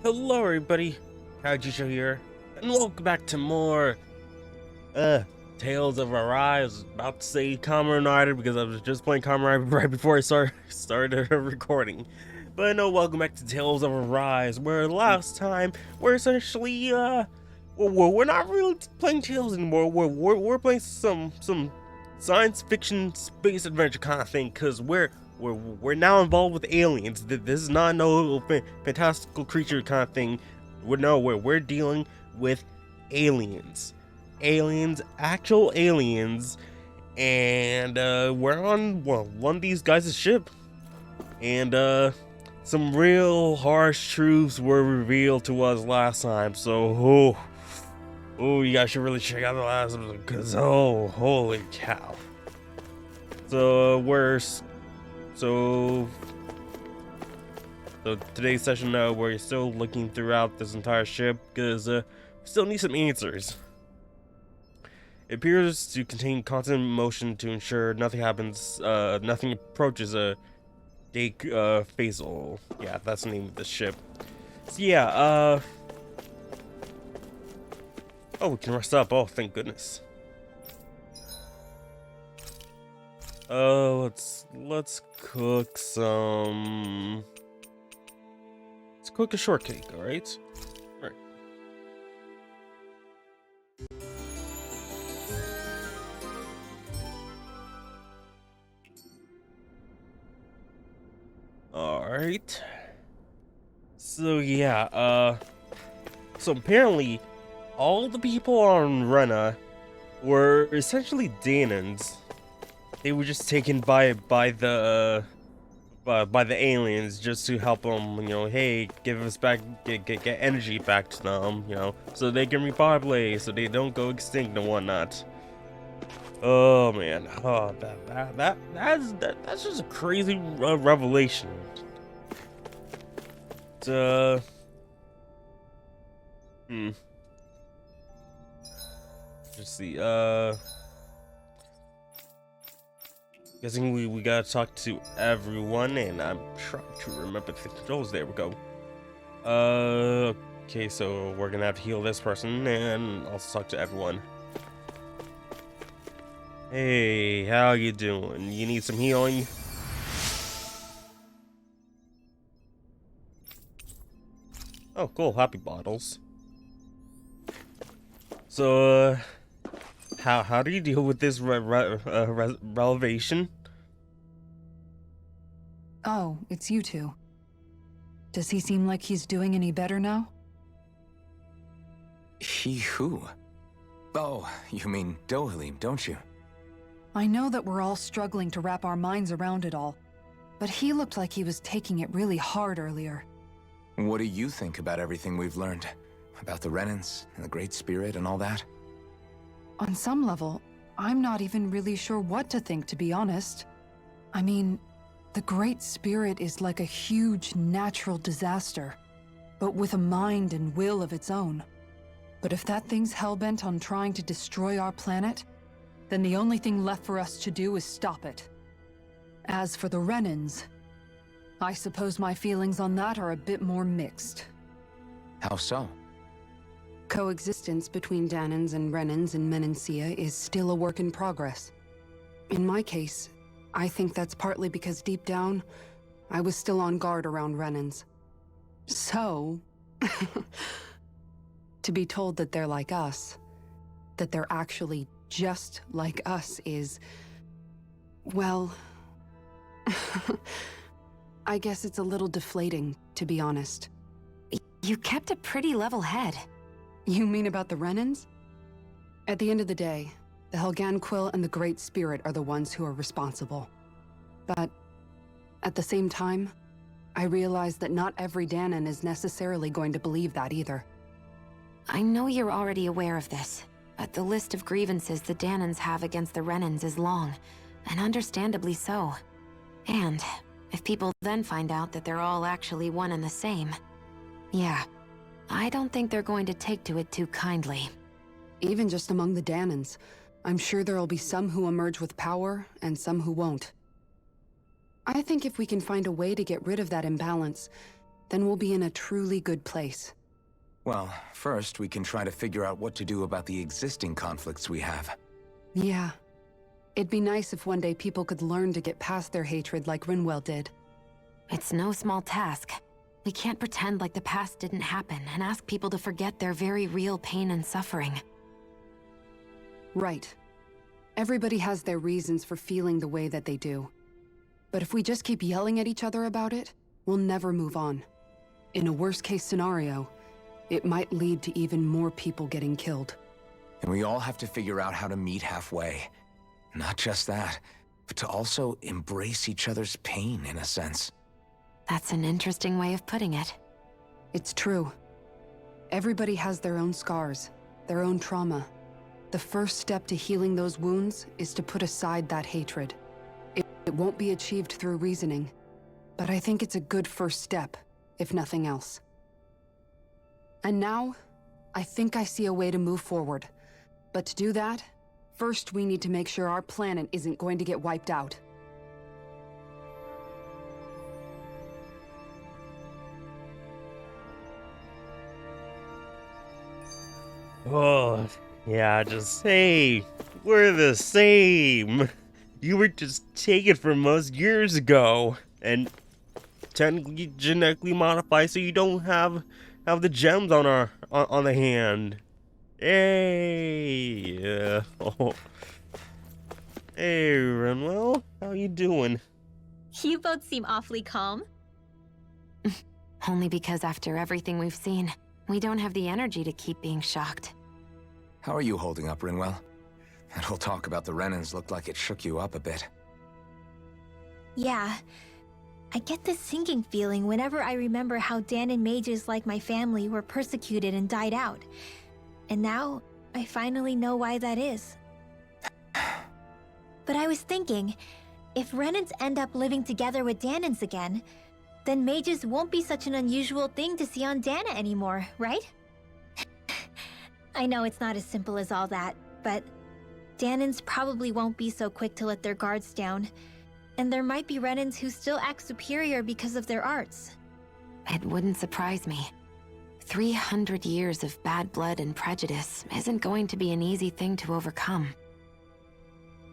Hello everybody, Jusho here, and welcome back to more, Tales of Arise. I was about to say Kamen Rider because I was just playing Kamen Rider right before I started recording. But no, welcome back to Tales of Arise, where last time we're essentially, we're not really playing Tales anymore, we're playing some science fiction space adventure kind of thing, cause we're now involved with aliens. This is not no fantastical creature kind of thing. We're dealing with aliens, actual aliens, and we're on one of these guys' ship, and some real harsh truths were revealed to us last time. So you guys should really check out the last episode, because holy cow. So today's session, we're still looking throughout this entire ship because we still need some answers. It appears to contain constant motion to ensure nothing happens, nothing approaches a Dake Phasal. Yeah, that's the name of the ship. So yeah, oh, we can rest up. Oh, thank goodness. Let's cook some. Let's cook a shortcake, alright? Alright. Alright. So yeah, so apparently all the people on Rena were essentially Danans. They were just taken by the aliens just to help them, hey, give us back, get energy back to them, so they can repopulate, so they don't go extinct and whatnot. Oh man, oh that's just a crazy revelation. Let's see, guessing we gotta talk to everyone, and I'm trying to remember the controls. There we go. Okay, so we're gonna have to heal this person and also talk to everyone. Hey, how you doing? You need some healing? Oh, cool, happy bottles. So, how do you deal with this revelation? Oh, it's you two. Does he seem like he's doing any better now? He who? Oh, you mean Dohalim, don't you? I know that we're all struggling to wrap our minds around it all, but he looked like he was taking it really hard earlier. What do you think about everything we've learned? About the Renans and the Great Spirit and all that? On some level, I'm not even really sure what to think, to be honest. I mean, the Great Spirit is like a huge natural disaster, but with a mind and will of its own. But if that thing's hellbent on trying to destroy our planet, then the only thing left for us to do is stop it. As for the Renans, I suppose my feelings on that are a bit more mixed. How so? Coexistence between Danans and Renans in Menancia is still a work in progress. In my case, I think that's partly because deep down, I was still on guard around Renans. So, to be told that they're like us, that they're actually just like us is, well, I guess it's a little deflating, to be honest. You kept a pretty level head. You mean about the Renans? At the end of the day, the Helgan Quill and the Great Spirit are the ones who are responsible. But at the same time, I realize that not every Danan is necessarily going to believe that either. I know you're already aware of this, but the list of grievances the Danans have against the Renans is long, and understandably so. And if people then find out that they're all actually one and the same, yeah, I don't think they're going to take to it too kindly. Even just among the Danans, I'm sure there'll be some who emerge with power and some who won't. I think if we can find a way to get rid of that imbalance, then we'll be in a truly good place. Well, first we can try to figure out what to do about the existing conflicts we have. Yeah. It'd be nice if one day people could learn to get past their hatred like Rinwell did. It's no small task. We can't pretend like the past didn't happen and ask people to forget their very real pain and suffering. Right. Everybody has their reasons for feeling the way that they do. But if we just keep yelling at each other about it, we'll never move on. In a worst-case scenario, it might lead to even more people getting killed. And we all have to figure out how to meet halfway. Not just that, but to also embrace each other's pain, in a sense. That's an interesting way of putting it. It's true. Everybody has their own scars, their own trauma. The first step to healing those wounds is to put aside that hatred. It won't be achieved through reasoning, but I think it's a good first step, if nothing else. And now, I think I see a way to move forward. But to do that, first we need to make sure our planet isn't going to get wiped out. Oh, yeah, just hey, we're the same. You were just taken from us years ago, and technically genetically modified, so you don't have the gems on on the hand. Hey, yeah. Oh. Hey, Renwell, how you doing? You both seem awfully calm. Only because after everything we've seen, we don't have the energy to keep being shocked. How are you holding up, Rinwell? That whole talk about the Renans looked like it shook you up a bit. Yeah. I get this sinking feeling whenever I remember how Dan and mages like my family were persecuted and died out. And now, I finally know why that is. But I was thinking, if Renans end up living together with Danans again, then mages won't be such an unusual thing to see on Dana anymore, right? I know it's not as simple as all that, but Danans probably won't be so quick to let their guards down. And there might be Renans who still act superior because of their arts. It wouldn't surprise me. 300 years of bad blood and prejudice isn't going to be an easy thing to overcome.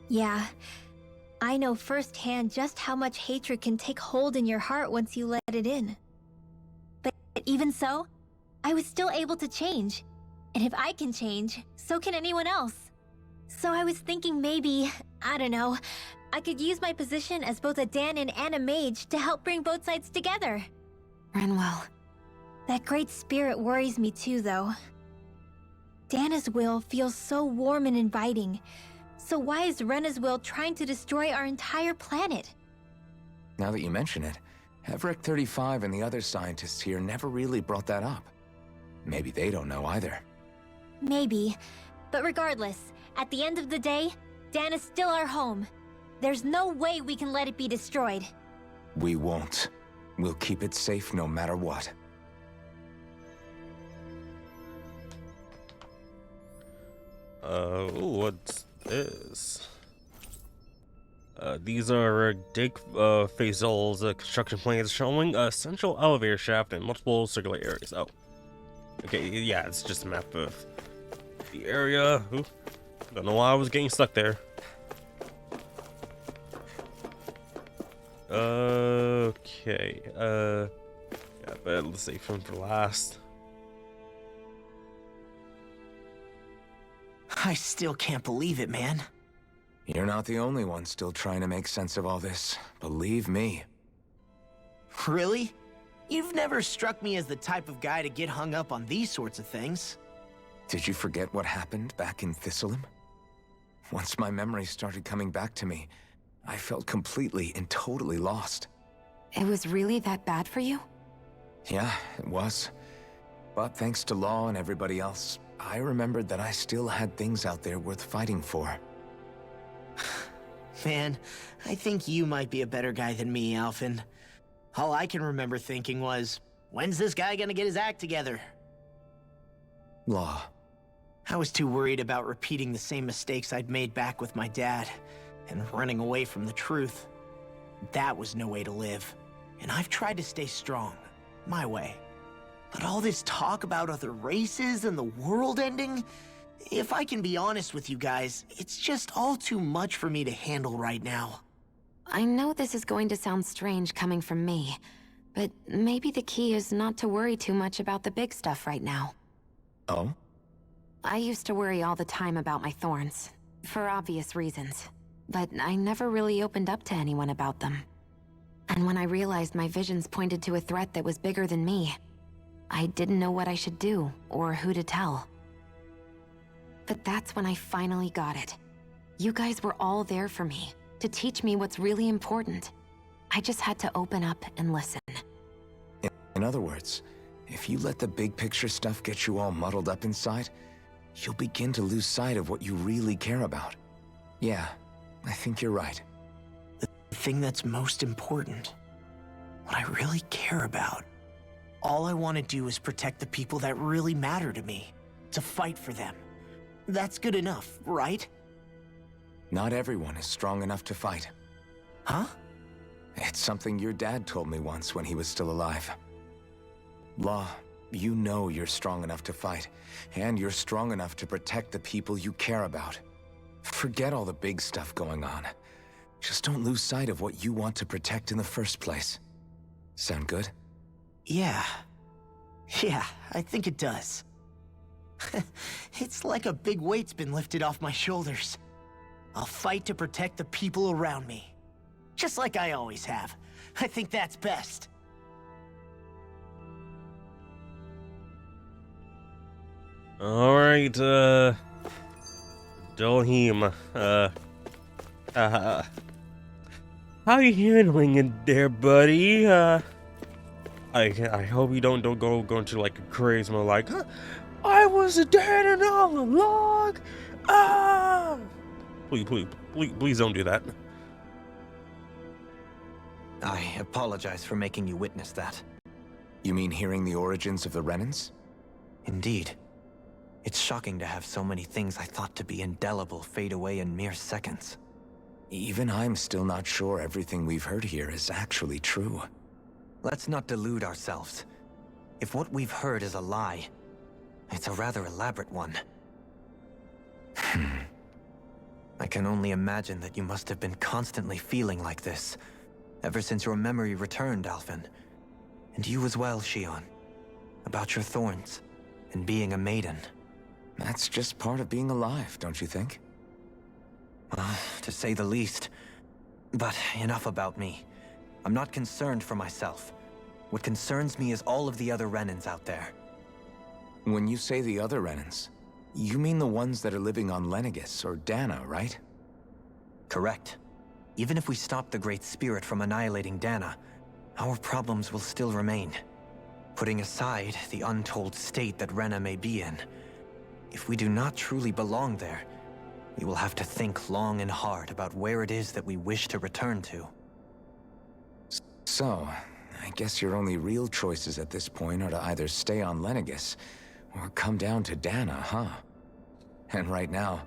Yeah, I know firsthand just how much hatred can take hold in your heart once you let it in. But even so, I was still able to change. And if I can change, so can anyone else. So I was thinking maybe, I don't know, I could use my position as both a Danon and a mage to help bring both sides together. Renwell. That great spirit worries me too, though. Dana's will feels so warm and inviting. So why is Rena's will trying to destroy our entire planet? Now that you mention it, Everett 35 and the other scientists here never really brought that up. Maybe they don't know either. Maybe. But regardless, at the end of the day, Dana's still our home. There's no way we can let it be destroyed. We won't. We'll keep it safe no matter what. What's this? These are dig phasals, construction plans showing a central elevator shaft and multiple circular areas. Oh. Okay, yeah, it's just a map of the area. Ooh, don't know why I was getting stuck there. Okay, yeah, but let's save him for last. I still can't believe it, man. You're not the only one still trying to make sense of all this. Believe me. Really? You've never struck me as the type of guy to get hung up on these sorts of things. Did you forget what happened back in Thistleum? Once my memories started coming back to me, I felt completely and totally lost. It was really that bad for you? Yeah, it was. But thanks to Law and everybody else, I remembered that I still had things out there worth fighting for. Man, I think you might be a better guy than me, Alphen. All I can remember thinking was, when's this guy gonna get his act together? Law. I was too worried about repeating the same mistakes I'd made back with my dad, and running away from the truth. That was no way to live, and I've tried to stay strong. my way. But all this talk about other races and the world ending, if I can be honest with you guys, it's just all too much for me to handle right now. I know this is going to sound strange coming from me, but maybe the key is not to worry too much about the big stuff right now. Oh? I used to worry all the time about my thorns, for obvious reasons, but I never really opened up to anyone about them. And when I realized my visions pointed to a threat that was bigger than me, I didn't know what I should do or who to tell. But that's when I finally got it. You guys were all there for me, to teach me what's really important. I just had to open up and listen. In other words, if you let the big picture stuff get you all muddled up inside, you'll begin to lose sight of what you really care about. Yeah, I think you're right. The thing that's most important, what I really care about. All I want to do is protect the people that really matter to me, to fight for them. That's good enough, right? Not everyone is strong enough to fight. Huh? It's something your dad told me once when he was still alive. Law, you know you're strong enough to fight, and you're strong enough to protect the people you care about. Forget all the big stuff going on. Just don't lose sight of what you want to protect in the first place. Sound good? Yeah, I think it does. It's like a big weight's been lifted off my shoulders. I'll fight to protect the people around me. Just like I always have. I think that's best. Alright, Dolheim, how you handling it there, buddy? I hope you don't go into like a crazy mode like, huh? I was dead and all along. Ah! Please don't do that. I apologize for making you witness that. You mean hearing the origins of the Renans? Indeed. It's shocking to have so many things I thought to be indelible fade away in mere seconds. Even I'm still not sure everything we've heard here is actually true. Let's not delude ourselves. If what we've heard is a lie, it's a rather elaborate one. I can only imagine that you must have been constantly feeling like this, ever since your memory returned, Alphen. And you as well, Shion. About your thorns, and being a maiden. That's just part of being alive, don't you think? To say the least. But enough about me. I'm not concerned for myself. What concerns me is all of the other Renans out there. When you say the other Renans, you mean the ones that are living on Lenegis or Dana, right? Correct. Even if we stop the Great Spirit from annihilating Dana, our problems will still remain. Putting aside the untold state that Rena may be in, if we do not truly belong there, we will have to think long and hard about where it is that we wish to return to. So, I guess your only real choices at this point are to either stay on Lenegis or come down to Dana, huh? And right now,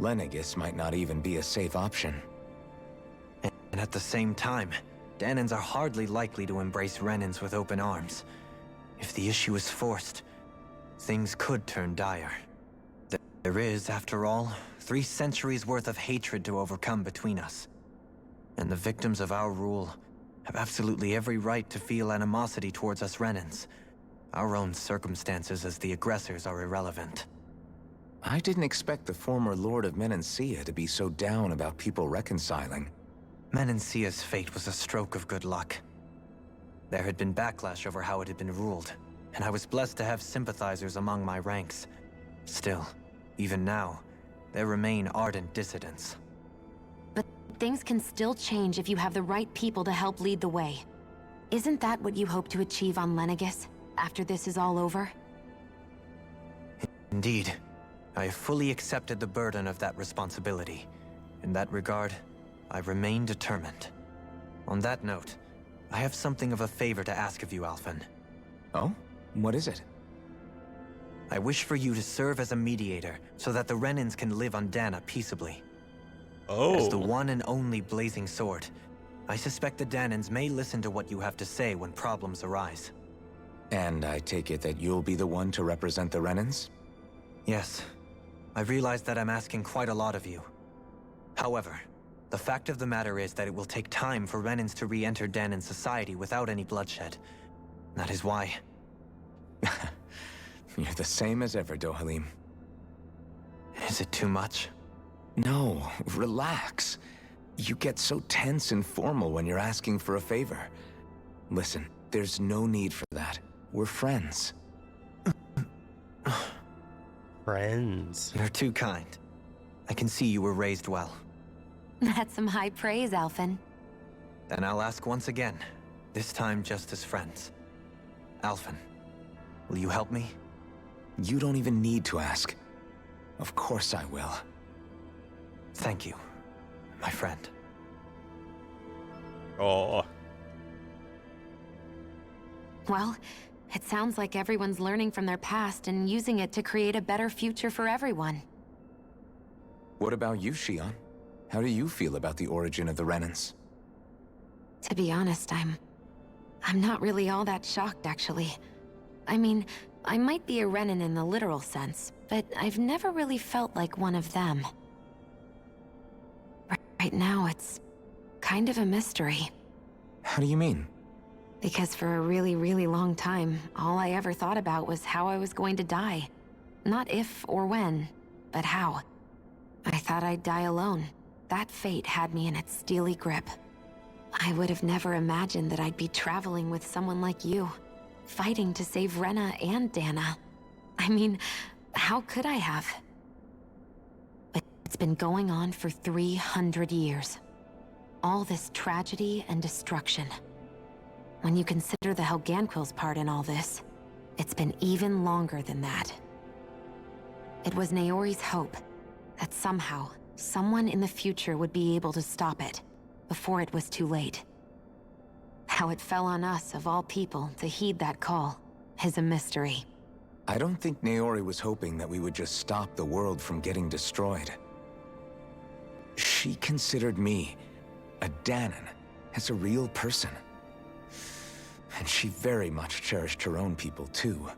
Lenegis might not even be a safe option. And at the same time, Danans are hardly likely to embrace Renans with open arms. If the issue is forced, things could turn dire. There is, after all, 3 centuries worth of hatred to overcome between us. And the victims of our rule have absolutely every right to feel animosity towards us Renans. Our own circumstances as the aggressors are irrelevant. I didn't expect the former Lord of Menancia to be so down about people reconciling. Menancia's fate was a stroke of good luck. There had been backlash over how it had been ruled, and I was blessed to have sympathizers among my ranks. Still, even now, there remain ardent dissidents. But things can still change if you have the right people to help lead the way. Isn't that what you hope to achieve on Lenegis, after this is all over? Indeed. I have fully accepted the burden of that responsibility. In that regard, I remain determined. On that note, I have something of a favor to ask of you, Alphen. Oh? What is it? I wish for you to serve as a mediator so that the Renans can live on Dana peaceably. As the one and only Blazing Sword, I suspect the Danans may listen to what you have to say when problems arise. And I take it that you'll be the one to represent the Renans? Yes. I realize that I'm asking quite a lot of you. However, the fact of the matter is that it will take time for Renans to re-enter Danon society without any bloodshed. That is why... You're the same as ever, Dohalim. Is it too much? No, relax. You get so tense and formal when you're asking for a favor. Listen, there's no need for that. We're friends. Friends. You're too kind. I can see you were raised well. That's some high praise, Alphen. Then I'll ask once again, this time just as friends. Alphen, will you help me? You don't even need to ask. Of course I will. Thank you, my friend. Oh. Well, it sounds like everyone's learning from their past and using it to create a better future for everyone. What about you, Shion? How do you feel about the origin of the Renans? To be honest, I'm not really all that shocked, actually. I mean, I might be a Renan in the literal sense, but I've never really felt like one of them. Right now, it's kind of a mystery. How do you mean? Because for a really, really long time, all I ever thought about was how I was going to die. Not if or when, but how. I thought I'd die alone. That fate had me in its steely grip. I would have never imagined that I'd be traveling with someone like you, fighting to save Rena and Dana. I mean, how could I have? But it's been going on for 300 years. All this tragedy and destruction. When you consider the Helganquil's part in all this, it's been even longer than that. It was Naori's hope that somehow, someone in the future would be able to stop it, before it was too late. How it fell on us, of all people, to heed that call, is a mystery. I don't think Naori was hoping that we would just stop the world from getting destroyed. She considered me, a Danon, as a real person. And she very much cherished her own people, too.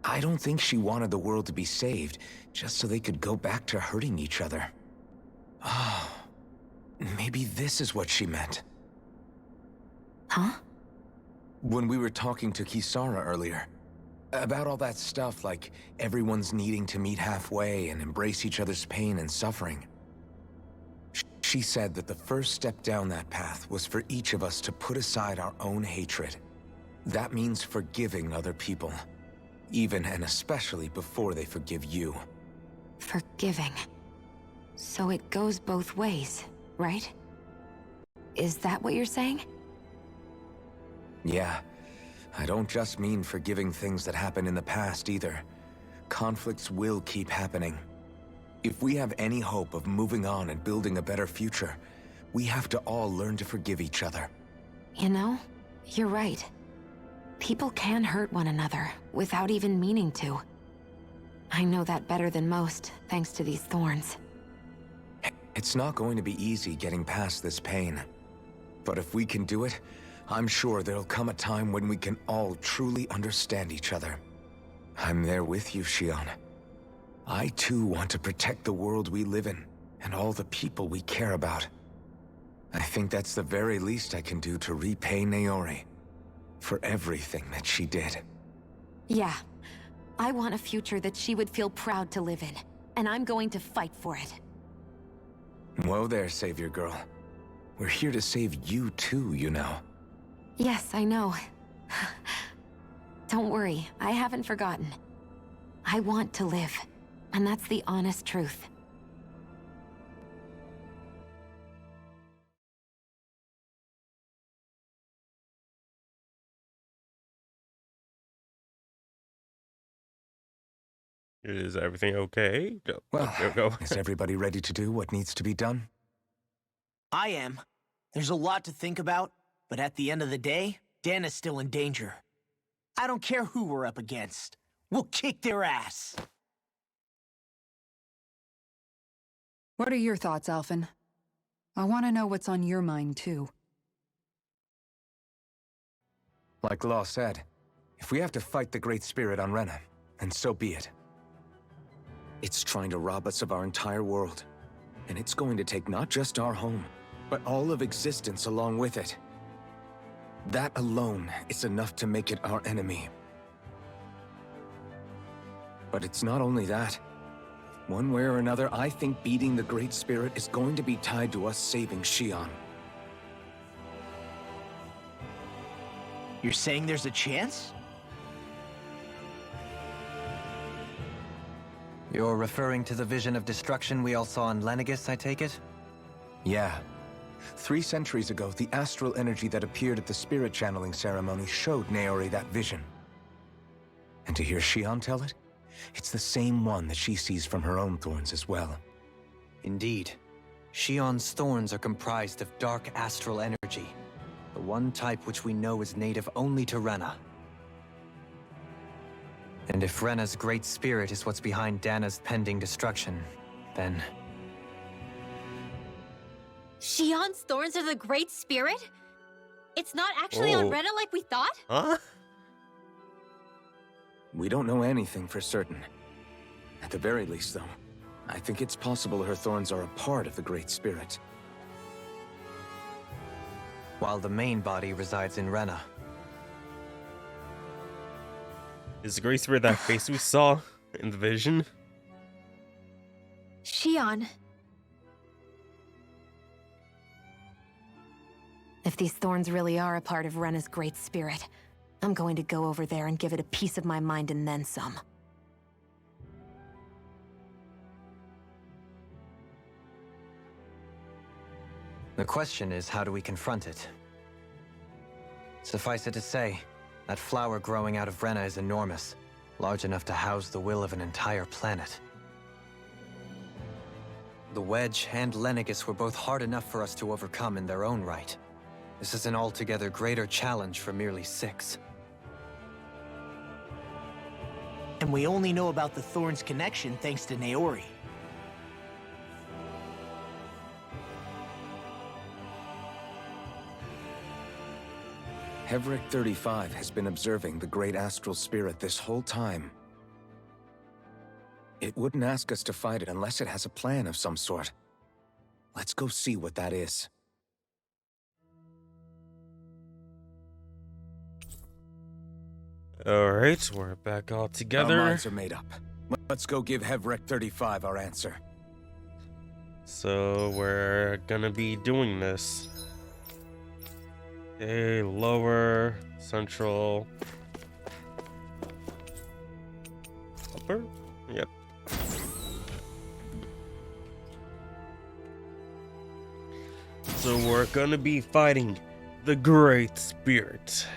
I don't think she wanted the world to be saved, just so they could go back to hurting each other. Oh, maybe this is what she meant. Huh? When we were talking to Kisara earlier, about all that stuff like everyone's needing to meet halfway and embrace each other's pain and suffering. She said that the first step down that path was for each of us to put aside our own hatred. That means forgiving other people, even and especially before they forgive you. Forgiving. So it goes both ways, right? Is that what you're saying? Yeah. I don't just mean forgiving things that happened in the past either. Conflicts will keep happening. If we have any hope of moving on and building a better future, we have to all learn to forgive each other. You know, you're right. People can hurt one another without even meaning to. I know that better than most, thanks to these thorns. It's not going to be easy getting past this pain. But if we can do it, I'm sure there'll come a time when we can all truly understand each other. I'm there with you, Shion. I too want to protect the world we live in, and all the people we care about. I think that's the very least I can do to repay Naori for everything that she did. Yeah. I want a future that she would feel proud to live in, and I'm going to fight for it. Whoa there, Savior Girl. We're here to save you too, you know. Yes, I know. Don't worry, I haven't forgotten. I want to live, and that's the honest truth. Is everything okay? Go. Well, Go. is everybody ready to do what needs to be done? I am. There's a lot to think about, but at the end of the day, Dan is still in danger. I don't care who we're up against. We'll kick their ass. What are your thoughts, Alphen? I want to know what's on your mind, too. Like Law said, if we have to fight the Great Spirit on Rena, then so be it. It's trying to rob us of our entire world. And it's going to take not just our home, but all of existence along with it. That alone is enough to make it our enemy. But it's not only that. One way or another, I think beating the Great Spirit is going to be tied to us saving Xion. You're saying there's a chance? You're referring to the vision of destruction we all saw in Lenegis, I take it? Yeah. 3 centuries ago, the astral energy that appeared at the spirit channeling ceremony showed Naori that vision. And to hear Xion tell it, it's the same one that she sees from her own thorns as well. Indeed. Xion's thorns are comprised of dark astral energy, the one type which we know is native only to Rena. And if Rena's great spirit is what's behind Dana's pending destruction, then... Xion's thorns are the Great Spirit? It's not actually on Rena like we thought? Huh? We don't know anything for certain. At the very least, though, I think it's possible her thorns are a part of the Great Spirit. While the main body resides in Rena. Is the Great Spirit that face we saw in the vision? Xion. If these thorns really are a part of Rena's great spirit, I'm going to go over there and give it a piece of my mind and then some. The question is, how do we confront it? Suffice it to say, that flower growing out of Rena is enormous, large enough to house the will of an entire planet. The Wedge and Lenegis were both hard enough for us to overcome in their own right. This is an altogether greater challenge for merely 6. And we only know about the Thorns connection thanks to Naori. Hevric 35 has been observing the Great Astral Spirit this whole time. It wouldn't ask us to fight it unless it has a plan of some sort. Let's go see what that is. Alright, we're back all together. Our minds are made up. Let's go give Hevric 35 our answer. So we're gonna be doing this. Okay, lower, central, upper? Yep. So we're gonna be fighting the Great Spirit.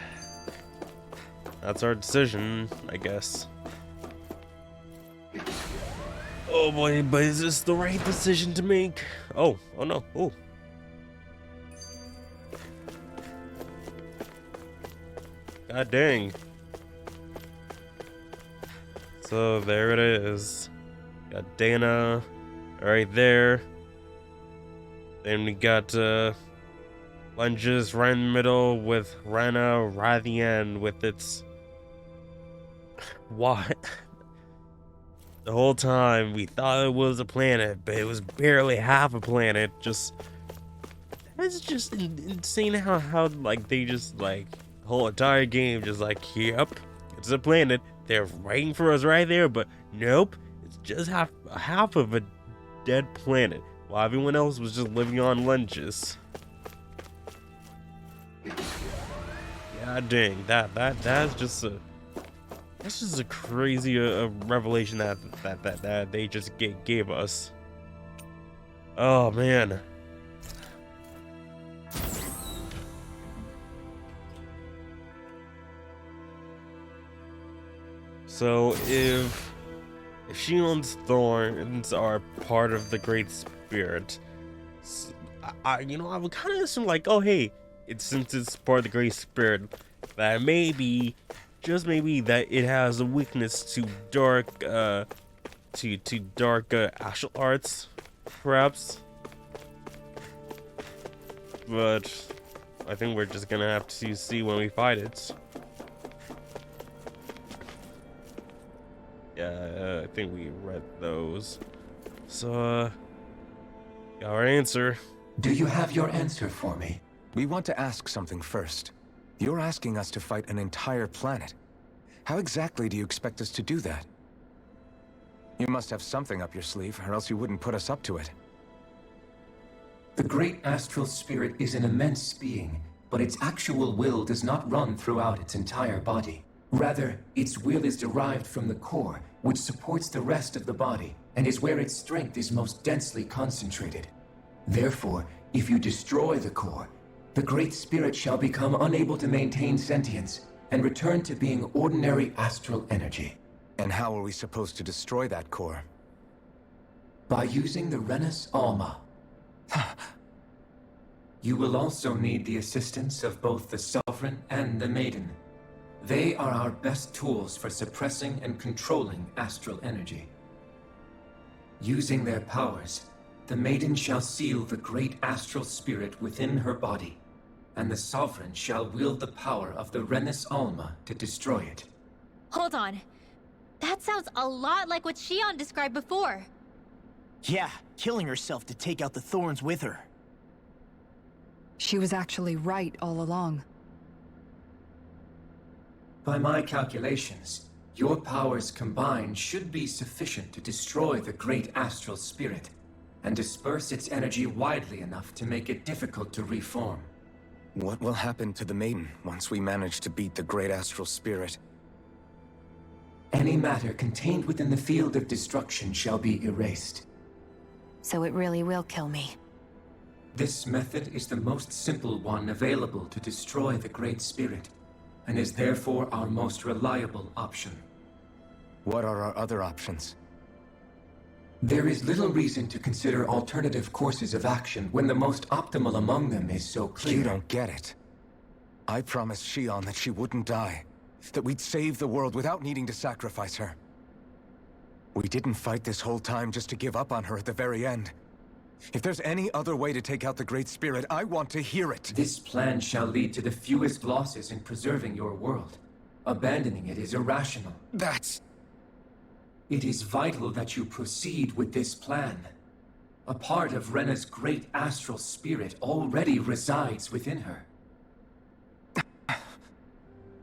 That's our decision, I guess. Oh boy, but is this the right decision to make? Oh no, oh. God dang. So there it is. Got Dana right there. Then we got lunges right in the middle with Rena right at the end with its... What? The whole time we thought it was a planet, but it was barely half a planet. Just... It's just insane how like they just like... The whole entire game just like, yep, it's a planet. They're waiting for us right there, but nope. It's just half of a dead planet. While everyone else was just living on lunches. God dang, that's just a crazy revelation that they just gave us. Oh man. So if Xion's thorns are part of the Great Spirit, I would kind of assume like, oh hey, since it's part of the Great Spirit, that maybe, just maybe, that it has a weakness to dark, martial arts, perhaps. But I think we're just gonna have to see when we fight it. Yeah, I think we read those. So, got our answer. Do you have your answer for me? We want to ask something first. You're asking us to fight an entire planet. How exactly do you expect us to do that? You must have something up your sleeve, or else you wouldn't put us up to it. The great astral spirit is an immense being, but its actual will does not run throughout its entire body. Rather, its will is derived from the core, which supports the rest of the body, and is where its strength is most densely concentrated. Therefore, if you destroy the core, the Great Spirit shall become unable to maintain sentience, and return to being ordinary astral energy. And how are we supposed to destroy that core? By using the Renus Alma. You will also need the assistance of both the Sovereign and the Maiden. They are our best tools for suppressing and controlling astral energy. Using their powers, the Maiden shall seal the great astral spirit within her body, and the Sovereign shall wield the power of the Renus Alma to destroy it. Hold on. That sounds a lot like what Shion described before. Yeah, killing herself to take out the thorns with her. She was actually right all along. By my calculations, your powers combined should be sufficient to destroy the great astral spirit, and disperse its energy widely enough to make it difficult to reform. What will happen to the Maiden once we manage to beat the great astral spirit? Any matter contained within the field of destruction shall be erased. So it really will kill me. This method is the most simple one available to destroy the Great Spirit, and is therefore our most reliable option. What are our other options? There is little reason to consider alternative courses of action when the most optimal among them is so clear. You don't get it. I promised Shion that she wouldn't die, that we'd save the world without needing to sacrifice her. We didn't fight this whole time just to give up on her at the very end. If there's any other way to take out the Great Spirit, I want to hear it. This plan shall lead to the fewest losses in preserving your world. Abandoning it is irrational. That's... It is vital that you proceed with this plan. A part of Rena's great astral spirit already resides within her.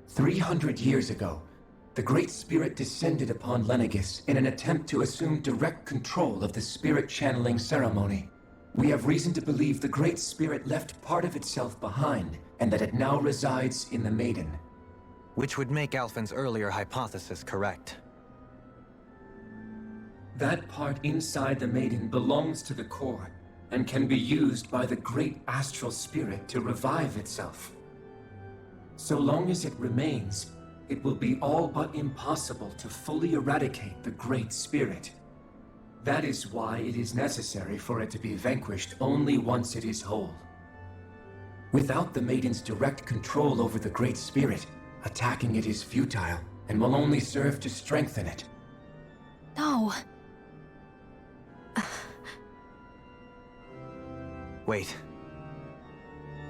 300 years ago, the Great Spirit descended upon Lenegis in an attempt to assume direct control of the spirit channeling ceremony. We have reason to believe the Great Spirit left part of itself behind, and that it now resides in the Maiden. Which would make Alphen's earlier hypothesis correct. That part inside the Maiden belongs to the core, and can be used by the great astral spirit to revive itself. So long as it remains, it will be all but impossible to fully eradicate the Great Spirit. That is why it is necessary for it to be vanquished only once it is whole. Without the Maiden's direct control over the Great Spirit, attacking it is futile, and will only serve to strengthen it. No. Wait.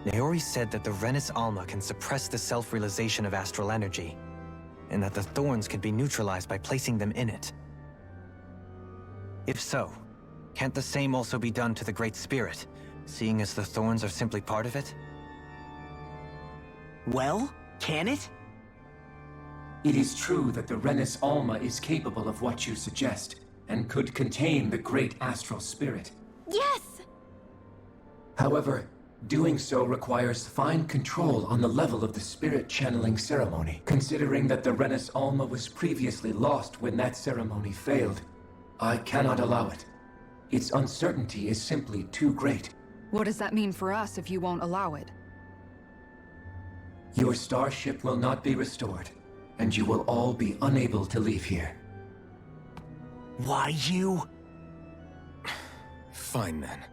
Naori said that the Renus Alma can suppress the self-realization of astral energy, and that the thorns can be neutralized by placing them in it. If so, can't the same also be done to the Great Spirit, seeing as the thorns are simply part of it? Well, can it? It is true that the Renus Alma is capable of what you suggest, and could contain the great astral spirit. Yes! However, doing so requires fine control on the level of the spirit channeling ceremony, considering that the Renus Alma was previously lost when that ceremony failed. I cannot allow it. Its uncertainty is simply too great. What does that mean for us if you won't allow it? Your starship will not be restored, and you will all be unable to leave here. Why you? Fine then.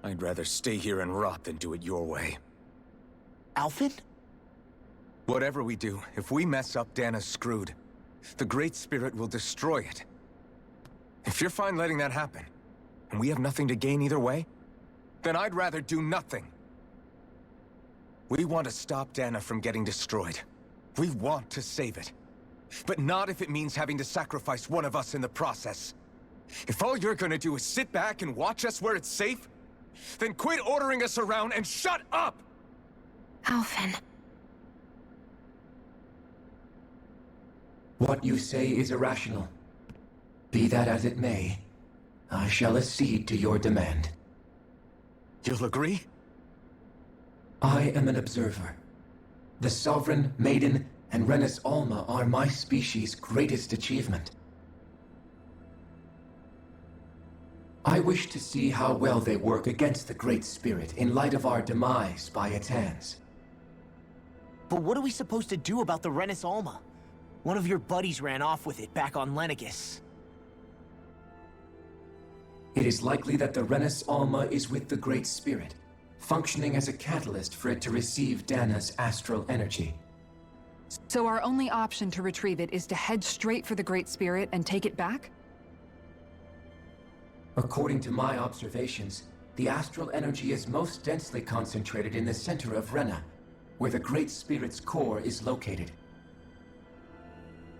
I'd rather stay here and rot than do it your way. Alphen? Whatever we do, if we mess up, Dana's screwed. The Great Spirit will destroy it. If you're fine letting that happen, and we have nothing to gain either way, then I'd rather do nothing. We want to stop Dana from getting destroyed. We want to save it. But not if it means having to sacrifice one of us in the process. If all you're gonna do is sit back and watch us where it's safe, then quit ordering us around and shut up! Alphen. What you say is irrational. Be that as it may, I shall accede to your demand. You'll agree? I am an observer. The Sovereign, Maiden, and Renis Alma are my species' greatest achievement. I wish to see how well they work against the Great Spirit in light of our demise by its hands. But what are we supposed to do about the Renis Alma? One of your buddies ran off with it back on Lenegus. It is likely that the Renis Alma is with the Great Spirit, functioning as a catalyst for it to receive Dana's astral energy. So our only option to retrieve it is to head straight for the Great Spirit and take it back? According to my observations, the astral energy is most densely concentrated in the center of Rena, where the Great Spirit's core is located.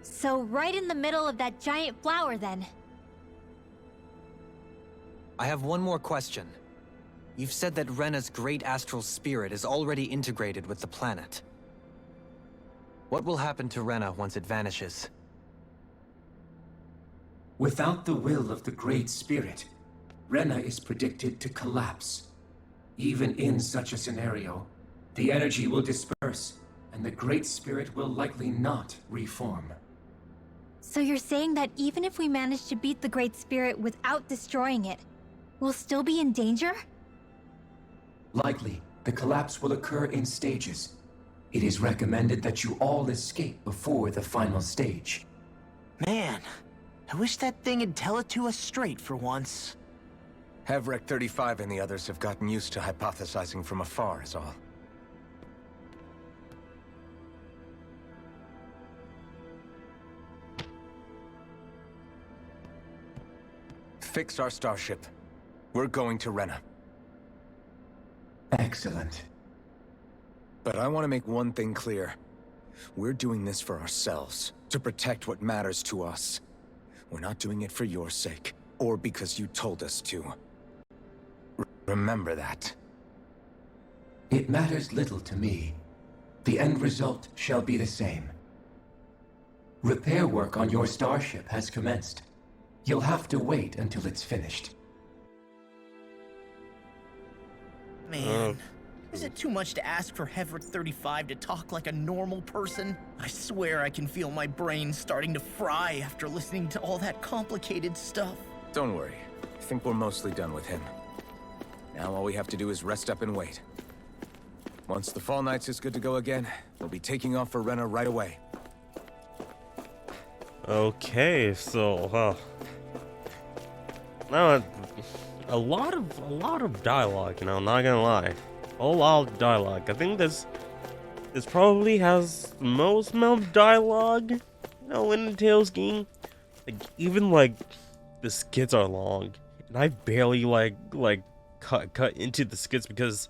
So right in the middle of that giant flower, then. I have one more question. You've said that Rena's great astral spirit is already integrated with the planet. What will happen to Rena once it vanishes? Without the will of the Great Spirit, Rena is predicted to collapse. Even in such a scenario, the energy will disperse, and the Great Spirit will likely not reform. So you're saying that even if we manage to beat the Great Spirit without destroying it, we'll still be in danger? Likely, the collapse will occur in stages. It is recommended that you all escape before the final stage. Man, I wish that thing would tell it to us straight for once. Hevrek 35 and the others have gotten used to hypothesizing from afar is all. Fix our starship. We're going to Rena. Excellent. But I want to make one thing clear. We're doing this for ourselves, to protect what matters to us. We're not doing it for your sake, or because you told us to. Remember that. It matters little to me. The end result shall be the same. Repair work on your starship has commenced. You'll have to wait until it's finished. Man, is it too much to ask for Hevrek 35 to talk like a normal person? I swear I can feel my brain starting to fry after listening to all that complicated stuff. Don't worry. I think we're mostly done with him. Now all we have to do is rest up and wait. Once the Fall Knights is good to go again, we'll be taking off for Rena right away. Okay, so now a lot of dialogue, you know, I'm not gonna lie. A whole lot of dialogue. I think this probably has the most amount of dialogue, you know, in the Tales game. Like, even like the skits are long, and I barely like cut into the skits because,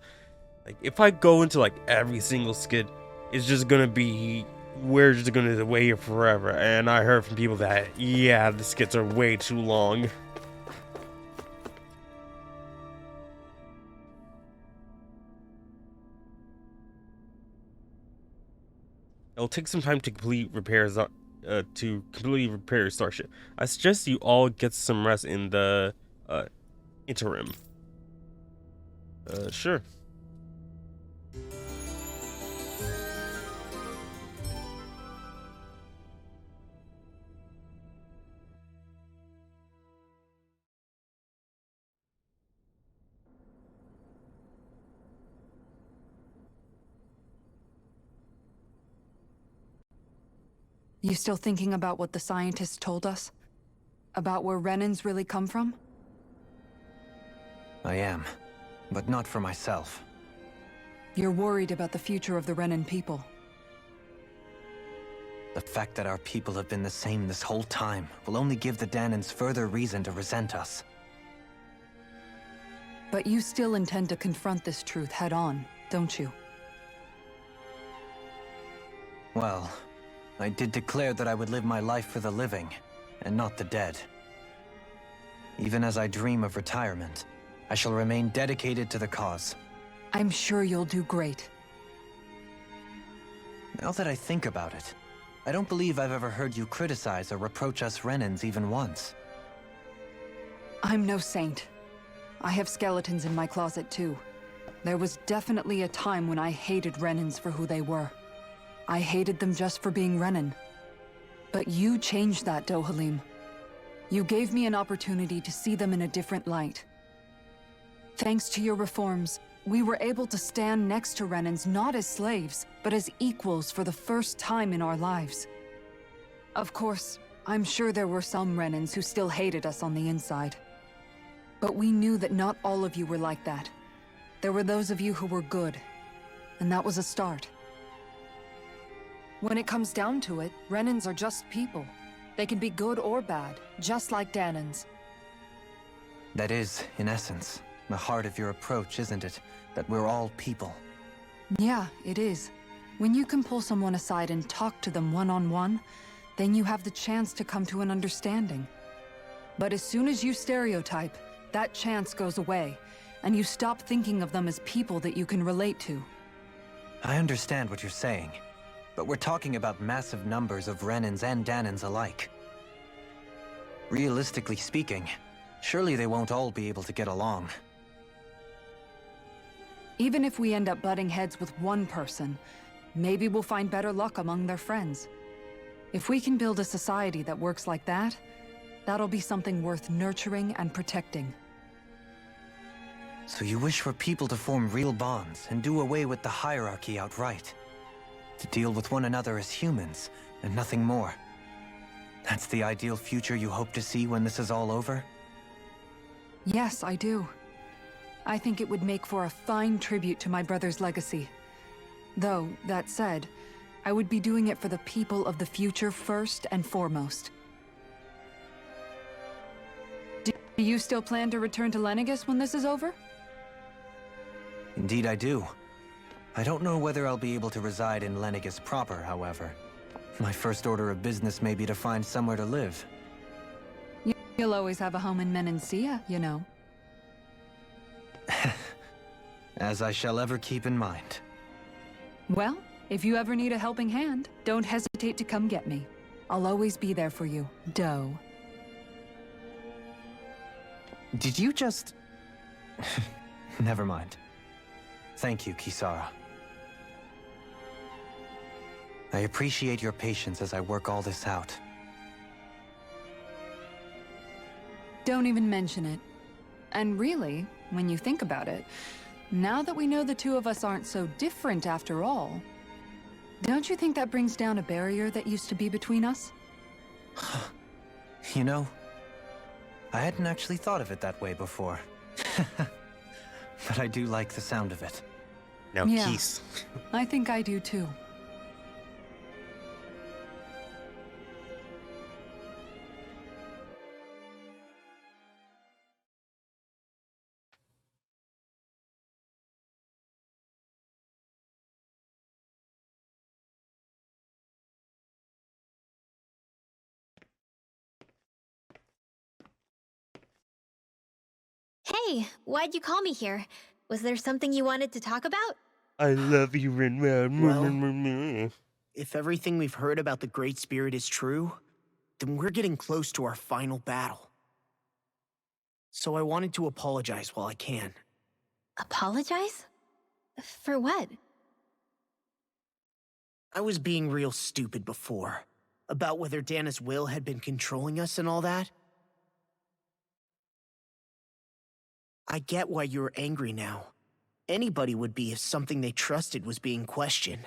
like, if I go into like every single skit, it's just gonna be, we're just gonna wait here forever. And I heard from people that, yeah, the skits are way too long. It'll take some time to complete repairs, to completely repair your starship. I suggest you all get some rest in the interim. Sure. You still thinking about what the scientists told us? About where Renans really come from? I am, but not for myself. You're worried about the future of the Renan people. The fact that our people have been the same this whole time will only give the Danans further reason to resent us. But you still intend to confront this truth head on, don't you? Well, I did declare that I would live my life for the living, and not the dead. Even as I dream of retirement, I shall remain dedicated to the cause. I'm sure you'll do great. Now that I think about it, I don't believe I've ever heard you criticize or reproach us Renans even once. I'm no saint. I have skeletons in my closet too. There was definitely a time when I hated Renans for who they were. I hated them just for being Renan. But you changed that, Dohalim. You gave me an opportunity to see them in a different light. Thanks to your reforms, we were able to stand next to Renans not as slaves, but as equals for the first time in our lives. Of course, I'm sure there were some Renans who still hated us on the inside. But we knew that not all of you were like that. There were those of you who were good, and that was a start. When it comes down to it, Renans are just people. They can be good or bad, just like Danans. That is, in essence, the heart of your approach, isn't it? That we're all people. Yeah, it is. When you can pull someone aside and talk to them one-on-one, then you have the chance to come to an understanding. But as soon as you stereotype, that chance goes away, and you stop thinking of them as people that you can relate to. I understand what you're saying, but we're talking about massive numbers of Renans and Danans alike. Realistically speaking, surely they won't all be able to get along. Even if we end up butting heads with one person, maybe we'll find better luck among their friends. If we can build a society that works like that, that'll be something worth nurturing and protecting. So you wish for people to form real bonds and do away with the hierarchy outright? To deal with one another as humans, and nothing more? That's the ideal future you hope to see when this is all over? Yes, I do. I think it would make for a fine tribute to my brother's legacy. Though, that said, I would be doing it for the people of the future first and foremost. Do you still plan to return to Lenegis when this is over? Indeed I do. I don't know whether I'll be able to reside in Lenegis proper, however. My first order of business may be to find somewhere to live. You'll always have a home in Menancia, you know. As I shall ever keep in mind. Well, if you ever need a helping hand, don't hesitate to come get me. I'll always be there for you, Doe. Did you just... Never mind. Thank you, Kisara. I appreciate your patience as I work all this out. Don't even mention it. And really, when you think about it, now that we know the two of us aren't so different after all, don't you think that brings down a barrier that used to be between us? You know, I hadn't actually thought of it that way before. But I do like the sound of it. Now, Yeah. Keith. I think I do too. Hey, why'd you call me here? Was there something you wanted to talk about? I love you, Rinwell. Well- If everything we've heard about the Great Spirit is true, then we're getting close to our final battle. So I wanted to apologize while I can. Apologize? For what? I was being real stupid before, about whether Dana's will had been controlling us and all that. I get why you're angry now. Anybody would be if something they trusted was being questioned.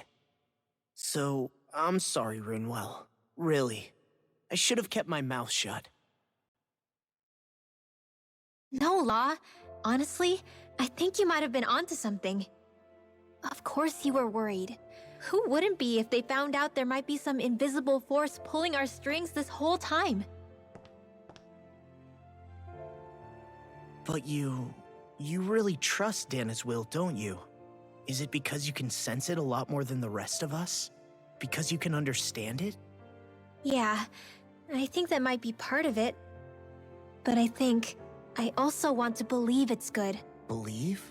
So, I'm sorry, Rinwell. Really. I should have kept my mouth shut. No, Law. Honestly, I think you might have been onto something. Of course you were worried. Who wouldn't be if they found out there might be some invisible force pulling our strings this whole time? But you really trust Dana's will, don't you? Is it because you can sense it a lot more than the rest of us? because you can understand it? Yeah, I think that might be part of it. But I also want to believe it's good. Believe?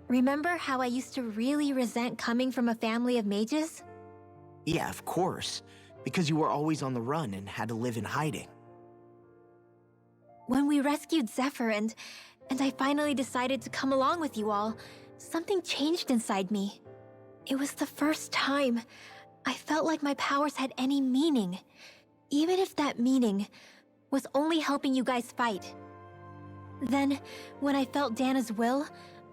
Remember how I used to really resent coming from a family of mages? Yeah, of course. Because you were always on the run and had to live in hiding. When we rescued Zephyr and I finally decided to come along with you all, something changed inside me. It was the first time I felt like my powers had any meaning, even if that meaning was only helping you guys fight. Then, when I felt Dana's will,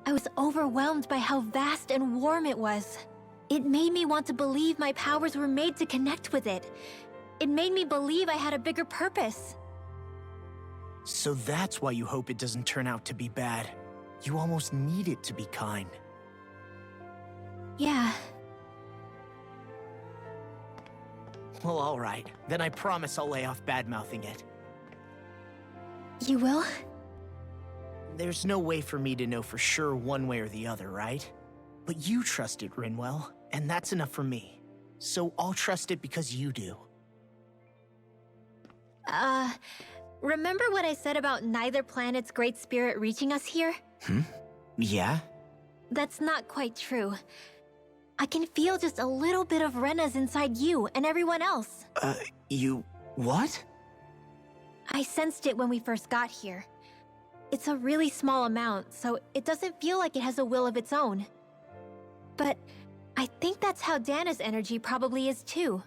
I was overwhelmed by how vast and warm it was. It made me want to believe my powers were made to connect with it. It made me believe I had a bigger purpose. So that's why you hope it doesn't turn out to be bad. You almost need it to be kind. Yeah. Well, alright. Then I promise I'll lay off bad-mouthing it. You will? There's no way for me to know for sure one way or the other, right? But you trust it, Rinwell, and that's enough for me. So I'll trust it because you do. Remember what I said about neither planet's great spirit reaching us here? Yeah? That's not quite true. I can feel just a little bit of Rena's inside you and everyone else. You... what? I sensed it when we first got here. It's a really small amount, so it doesn't feel like it has a will of its own. But I think that's how Dana's energy probably is too.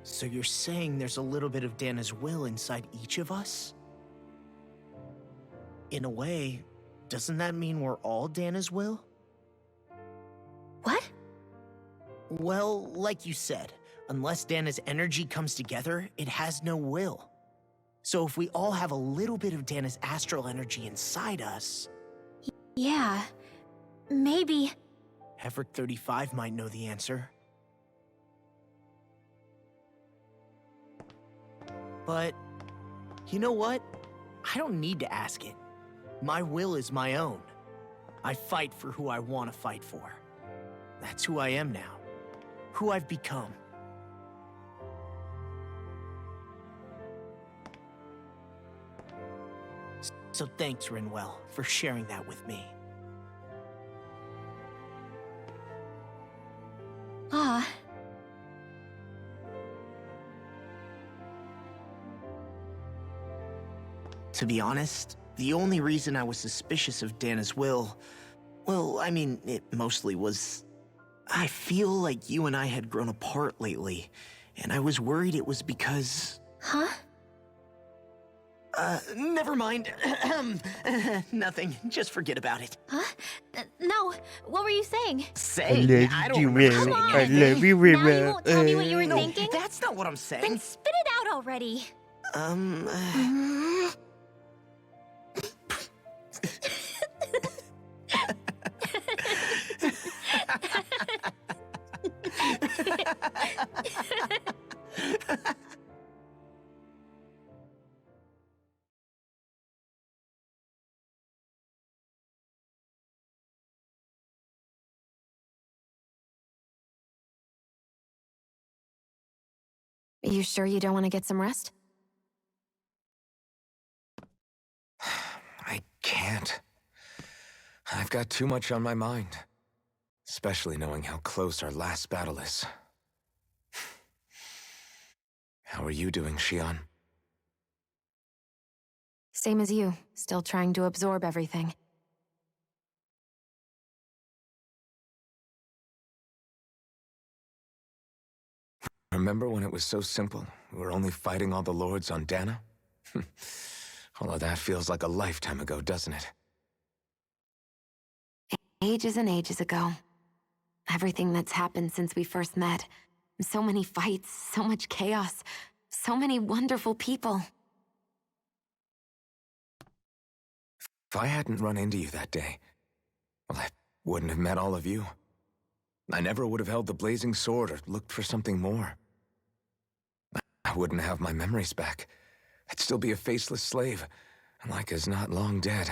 So you're saying there's a little bit of Dana's will inside each of us? In a way, doesn't that mean we're all Dana's will? What? Well, like you said, unless Dana's energy comes together, it has no will. So if we all have a little bit of Dana's astral energy inside us... Yeah, maybe... Effort 35 might know the answer. But, you know what? I don't need to ask it. My will is my own. I fight for who I want to fight for. That's who I am now. Who I've become. So thanks, Rinwell, for sharing that with me. Ah. To be honest, the only reason I was suspicious of Dana's will... well, I mean, it mostly was... I feel like you and I had grown apart lately, and I was worried it was because... Huh? Never mind. Nothing. Just forget about it. Huh? No, what were you saying? Say, I don't remember Come on! saying Now anything. you won't tell me what you were No, thinking? that's not what I'm saying. Then spit it out already! You sure you don't want to get some rest? I can't. I've got too much on my mind. Especially knowing how close our last battle is. How are you doing, Xion? Same as you, still trying to absorb everything. Remember when it was so simple? We were only fighting all the lords on Dana? All of that feels like a lifetime ago, doesn't it? Ages and ages ago. Everything that's happened since we first met. So many fights, so much chaos, so many wonderful people. If I hadn't run into you that day, well, I wouldn't have met all of you. I never would have held the blazing sword or looked for something more. I wouldn't have my memories back. I'd still be a faceless slave, like as not long dead.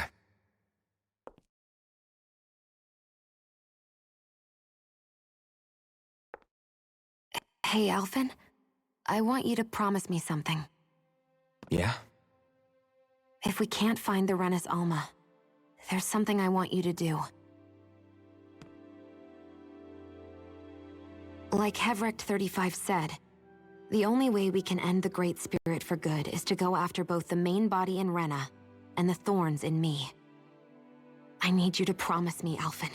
Hey, Alphen. I want you to promise me something. Yeah? If we can't find the Renis Alma, there's something I want you to do. Like Hevrect 35 said, the only way we can end the Great Spirit for good is to go after both the main body in Rena and the thorns in me. I need you to promise me, Alphen,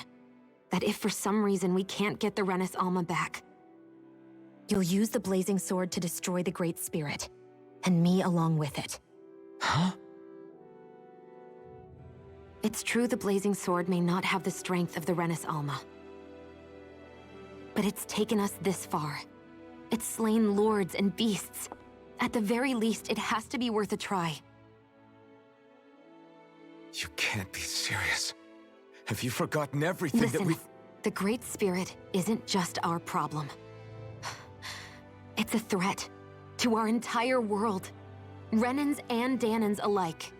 that if for some reason we can't get the Renis Alma back, you'll use the Blazing Sword to destroy the Great Spirit, and me along with it. Huh? It's true the Blazing Sword may not have the strength of the Renis Alma, but it's taken us this far. It's slain lords and beasts. At the very least, it has to be worth a try. You can't be serious. Have you forgotten everything Listen, that we... the Great Spirit isn't just our problem. It's a threat to our entire world. Renans and Danans alike.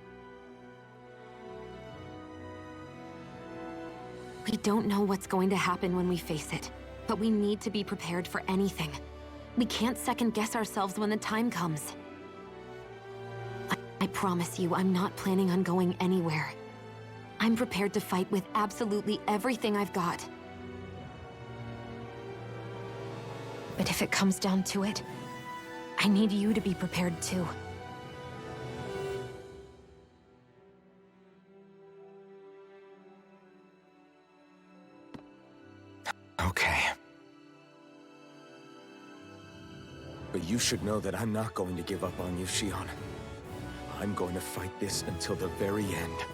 We don't know what's going to happen when we face it, but we need to be prepared for anything. We can't second-guess ourselves when the time comes. I promise you, I'm not planning on going anywhere. I'm prepared to fight with absolutely everything I've got. But if it comes down to it, I need you to be prepared too. Okay. But you should know that I'm not going to give up on you, Shion. I'm going to fight this until the very end.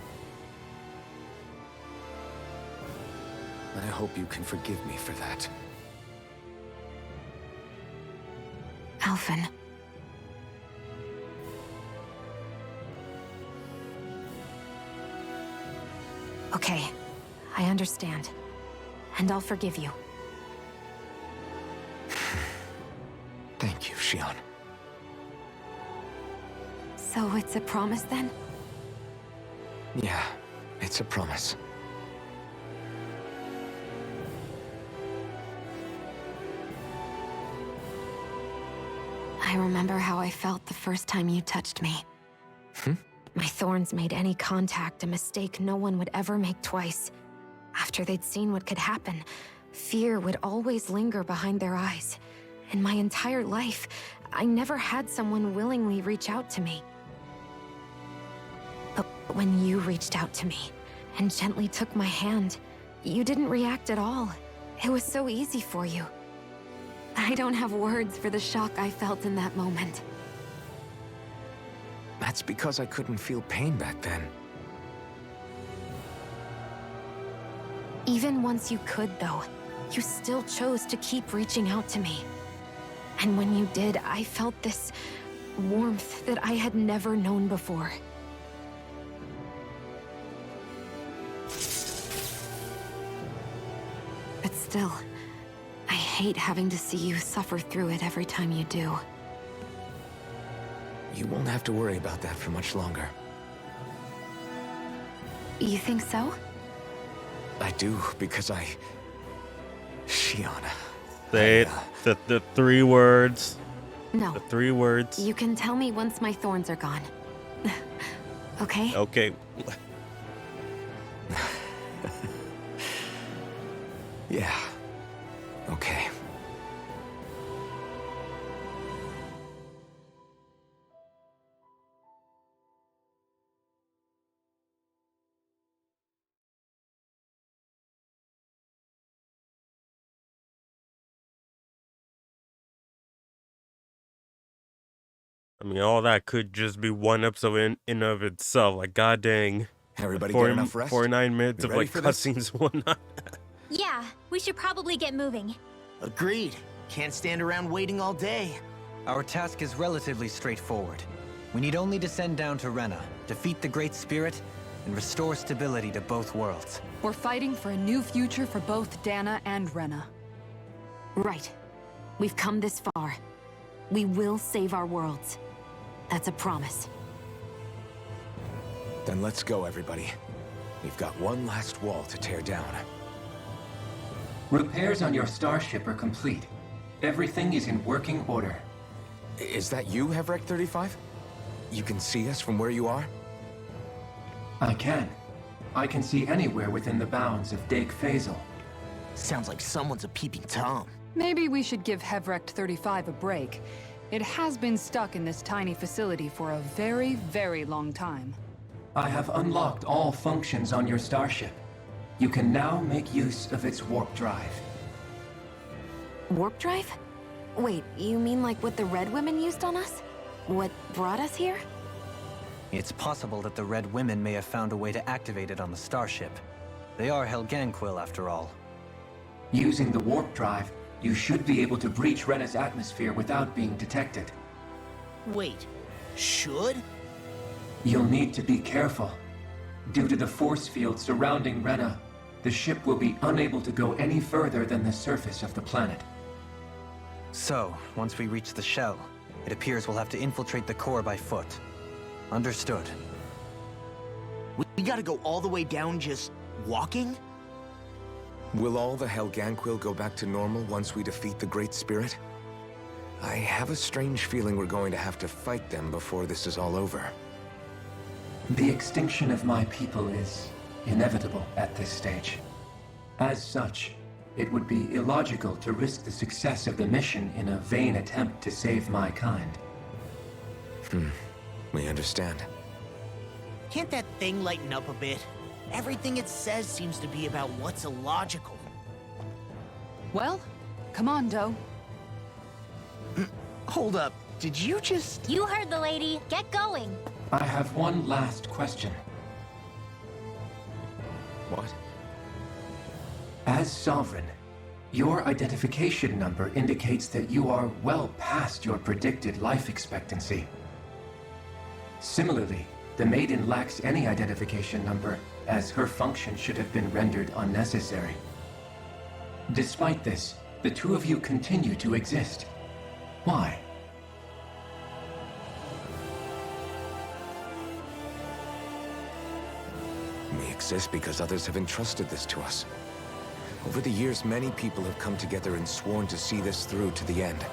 I hope you can forgive me for that. Alphen. Okay, I understand. And I'll forgive you. Thank you, Shion. So it's a promise then? Yeah, it's a promise. I remember how I felt the first time you touched me. My thorns made any contact a mistake no one would ever make twice. After they'd seen what could happen, fear would always linger behind their eyes. In my entire life, I never had someone willingly reach out to me. But when you reached out to me and gently took my hand, you didn't react at all. It was so easy for you. I don't have words for the shock I felt in that moment. That's because I couldn't feel pain back then. Even once you could, though, you still chose to keep reaching out to me. And when you did, I felt this warmth that I had never known before. But still, I hate having to see you suffer through it every time you do. You won't have to worry about that for much longer. You think so? I do, because Shion. Say it. The three words. No. The three words. You can tell me once my thorns are gone. Okay? Okay. Yeah. Okay. I mean, all that could just be one episode in of itself. Like, god dang. Everybody get enough rest? 49 minutes You of ready like for this? cutscenes and whatnot. Yeah, we should probably get moving. Agreed. Can't stand around waiting all day. Our task is relatively straightforward. We need only descend down to Rena, defeat the Great Spirit, and restore stability to both worlds. We're fighting for a new future for both Dana and Rena. Right. We've come this far. We will save our worlds. That's a promise. Then let's go, everybody. We've got one last wall to tear down. Repairs on your starship are complete. Everything is in working order. Is that you, Hevrek 35? You can see us from where you are? I can. I can see anywhere within the bounds of Dake Faisal. Sounds like someone's a peeping Tom. Maybe we should give Hevrect 35 a break. It has been stuck in this tiny facility for a very, very long time. I have unlocked all functions on your starship. You can now make use of its warp drive. Warp drive? Wait, you mean like what the Red Women used on us? What brought us here? It's possible that the Red Women may have found a way to activate it on the starship. They are Helganquil, after all. Using the warp drive, you should be able to breach Rena's atmosphere without being detected. Wait, should? You'll need to be careful. Due to the force field surrounding Rena, the ship will be unable to go any further than the surface of the planet. So, once we reach the shell, it appears we'll have to infiltrate the core by foot. Understood. We gotta go all the way down just walking? Will all the Helganquil go back to normal once we defeat the Great Spirit? I have a strange feeling we're going to have to fight them before this is all over. The extinction of my people is inevitable at this stage. As such, it would be illogical to risk the success of the mission in a vain attempt to save my kind. We understand. Can't that thing lighten up a bit? Everything it says seems to be about what's illogical. Well, come on, Doe. Hold up, did you just... You heard the lady. Get going. I have one last question. What? As Sovereign, your identification number indicates that you are well past your predicted life expectancy. Similarly, the Maiden lacks any identification number, as her function should have been rendered unnecessary. Despite this, the two of you continue to exist. Why? We exist because others have entrusted this to us. Over the years, many people have come together and sworn to see this through to the end.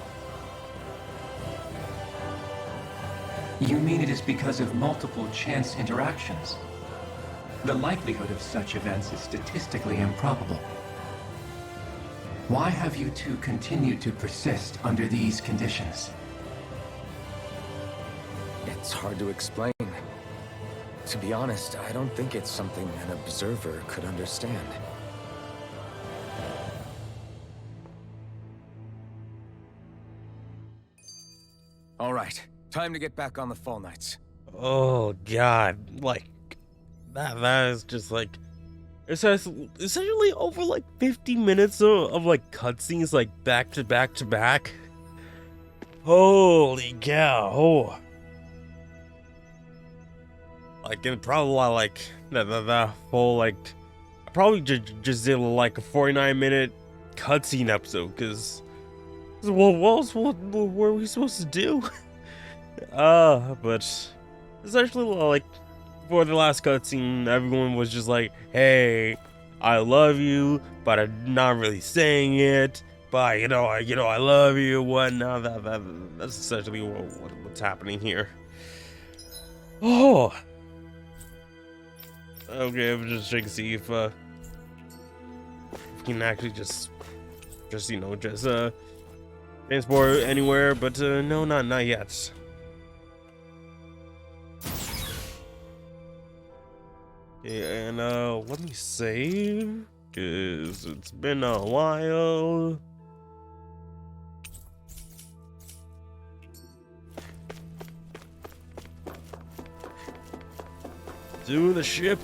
You mean it is because of multiple chance interactions? The likelihood of such events is statistically improbable. Why have you two continued to persist under these conditions? It's hard to explain. To be honest, I don't think it's something an observer could understand. All right, time to get back on the Fall Knights. Oh god, like that is just like it's essentially over like 50 minutes of like cutscenes like back to back to back. Holy cow. Oh. Like and probably like that whole like I probably just did like a 49-minute cutscene episode because what were we supposed to do? But essentially, like, for the last cutscene, everyone was just like, hey, I love you, but I'm not really saying it, but, you know, I love you, whatnot. That's essentially what's happening here. Oh. Okay, I'm just checking to see if we can actually just transport anywhere, but no, not yet. Okay, and let me save, cause it's been a while. To the ship.